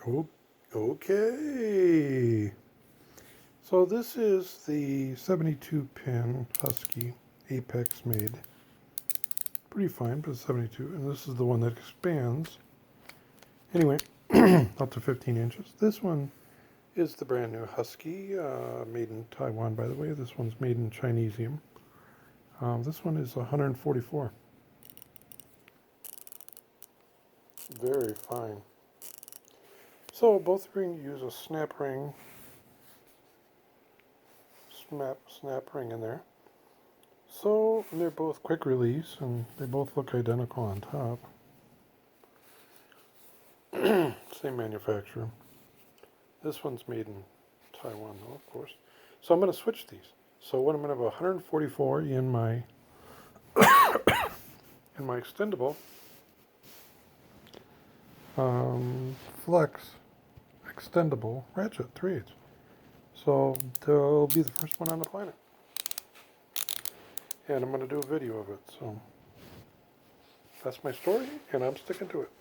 Oh, okay. So this is the 72 pin Husky Apex made. Pretty fine, but it's 72. And this is the one that expands. Anyway, up to 15 inches. This one is the brand new Husky, made in Taiwan, by the way. This one's made in Chinesium. This one is 144. Very fine. So both are going to use a snap ring, snap ring in there. So they're both quick release, and they both look identical on top. Same manufacturer. This one's made in Taiwan, though, of course. So I'm going to switch these. So what I'm going to have 144 in my extendable Flex extendable ratchet 3/8. So they'll be the first one on the planet. And I'm going to do a video of it. So that's my story, and I'm sticking to it.